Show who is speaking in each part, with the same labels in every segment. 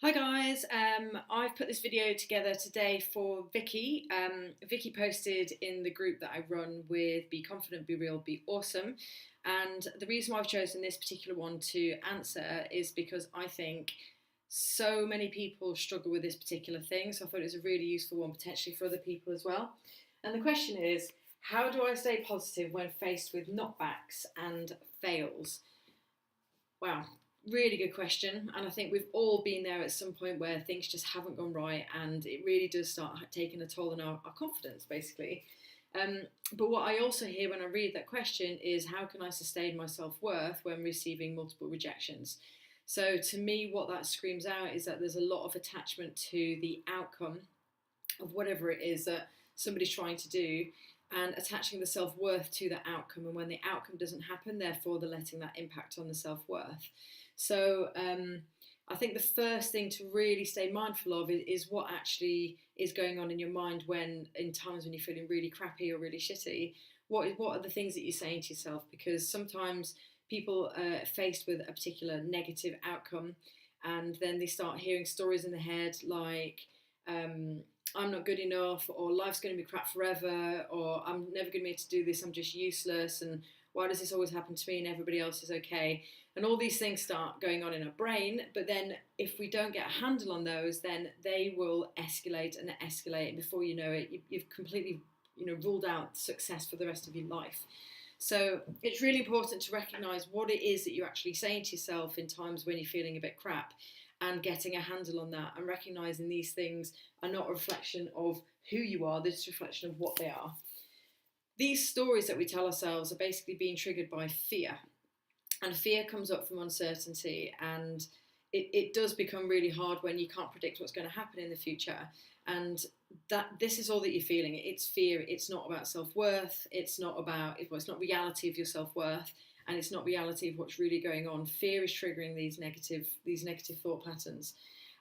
Speaker 1: Hi guys, I've put this video together today for Vicky. Vicky posted in the group that I run with Be Confident, Be Real, Be Awesome. And the reason why I've chosen this particular one to answer is because I think so many people struggle with this particular thing. So I thought it was a really useful one potentially for other people as well. And the question is, how do I stay positive when faced with knockbacks and fails? Wow, really good question. And I think we've all been there at some point where things just haven't gone right and it really does start taking a toll on our confidence, basically. But what I also hear when I read that question is, how can I sustain my self-worth when receiving multiple rejections? So to me, what that screams out is that there's a lot of attachment to the outcome of whatever it is that somebody's trying to do, and attaching the self-worth to the outcome. And when the outcome doesn't happen, therefore they're letting that impact on the self-worth. So I think the first thing to really stay mindful of is what actually is going on in your mind when, in times when you're feeling really crappy or really shitty. What are the things that you're saying to yourself? Because sometimes people are faced with a particular negative outcome, and then they start hearing stories in their head like, I'm not good enough, or life's going to be crap forever, or I'm never going to be able to do this, I'm just useless, and why does this always happen to me and everybody else is okay? And all these things start going on in our brain, but then if we don't get a handle on those, then they will escalate and escalate, and before you know it, you've completely ruled out success for the rest of your life. So it's really important to recognise what it is that you're actually saying to yourself in times when you're feeling a bit crap, and getting a handle on that, and recognising these things are not a reflection of who you are, they're just a reflection of what they are. These stories that we tell ourselves are basically being triggered by fear. And fear comes up from uncertainty, and it does become really hard when you can't predict what's going to happen in the future. And that this is all that you're feeling. It's fear. It's not about self-worth. It's not reality of your self-worth, and it's not reality of what's really going on. Fear is triggering these negative thought patterns.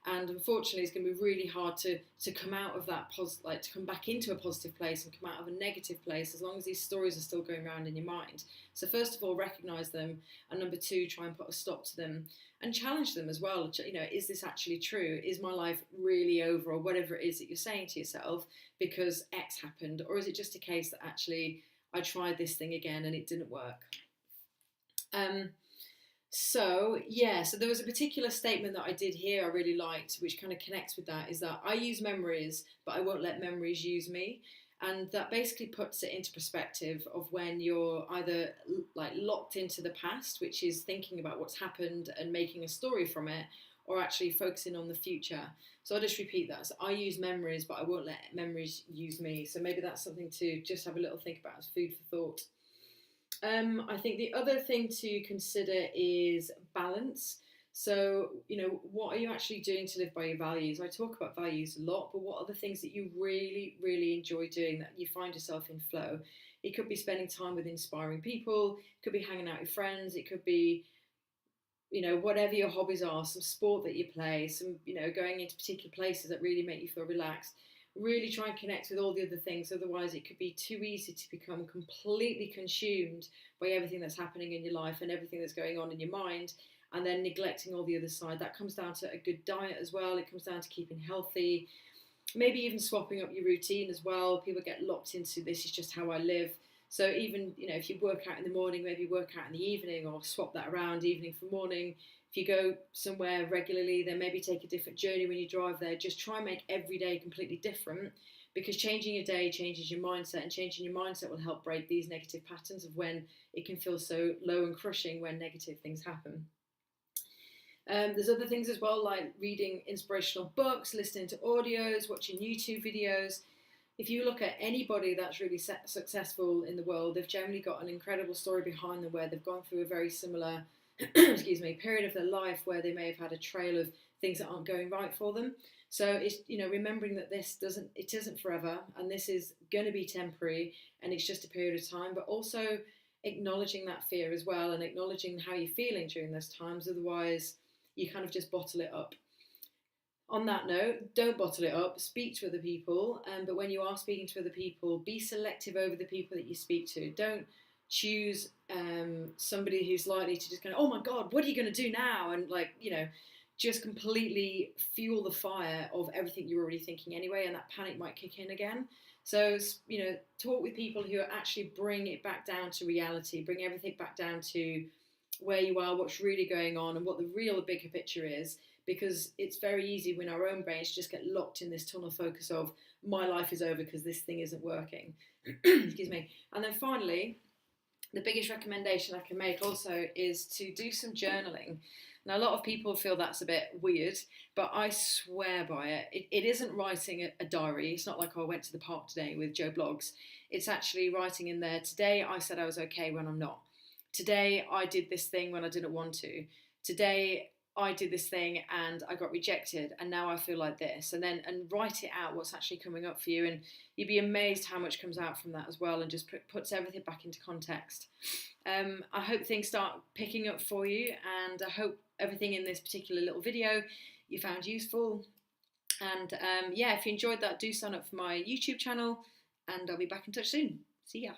Speaker 1: And unfortunately, it's going to be really hard to come out of that to come back into a positive place and come out of a negative place as long as these stories are still going around in your mind. So first of all, recognise them, and number two, try and put a stop to them and challenge them as well. Is this actually true? Is my life really over, or whatever it is that you're saying to yourself, because X happened? Or is it just a case that actually I tried this thing again and it didn't work? So there was a particular statement that I did here I really liked, which kind of connects with that, is that I use memories, but I won't let memories use me. And that basically puts it into perspective of when you're either like locked into the past, which is thinking about what's happened and making a story from it, or actually focusing on the future. So I'll just repeat that. So I use memories, but I won't let memories use me. So maybe that's something to just have a little think about as food for thought. I think the other thing to consider is balance. So, what are you actually doing to live by your values? I talk about values a lot, but what are the things that you really, really enjoy doing, that you find yourself in flow? It could be spending time with inspiring people, it could be hanging out with friends, it could be, whatever your hobbies are, some sport that you play, some, going into particular places that really make you feel relaxed. Really try and connect with all the other things, otherwise it could be too easy to become completely consumed by everything that's happening in your life and everything that's going on in your mind, and then neglecting all the other side. That comes down to a good diet as well. It comes down to keeping healthy, maybe even swapping up your routine as well. People get locked into, this is just how I live. So even, if you work out in the morning, maybe work out in the evening, or swap that around, evening for morning. If you go somewhere regularly, then maybe take a different journey when you drive there. Just try and make every day completely different, because changing your day changes your mindset, and changing your mindset will help break these negative patterns of when it can feel so low and crushing when negative things happen. There's other things as well, like reading inspirational books, listening to audios, watching YouTube videos. If you look at anybody that's really successful in the world, they've generally got an incredible story behind them, where they've gone through a very similar period of their life where they may have had a trail of things that aren't going right for them. So it's, remembering that this isn't forever, and this is going to be temporary, and it's just a period of time, but also acknowledging that fear as well, and acknowledging how you're feeling during those times. Otherwise, you kind of just bottle it up. On that note, don't bottle it up, speak to other people, but when you are speaking to other people, be selective over the people that you speak to. Don't choose somebody who's likely to just go, oh my God, what are you going to do now? And just completely fuel the fire of everything you're already thinking anyway, and that panic might kick in again. So, talk with people who actually bring it back down to reality, bring everything back down to where you are, what's really going on, and what the real bigger picture is. Because it's very easy when our own brains just get locked in this tunnel focus of my life is over because this thing isn't working. Excuse me. And then finally, the biggest recommendation I can make also is to do some journaling. Now, a lot of people feel that's a bit weird, but I swear by it. It isn't writing a diary. It's not like, oh, I went to the park today with Joe Blogs. It's actually writing in there, today I said I was okay when I'm not. Today I did this thing when I didn't want to. Today I did this thing and I got rejected and now I feel like this. And write it out, what's actually coming up for you. And you'd be amazed how much comes out from that as well, and just puts everything back into context. I hope things start picking up for you, and I hope everything in this particular little video you found useful. And if you enjoyed that, do sign up for my YouTube channel, and I'll be back in touch soon. See ya.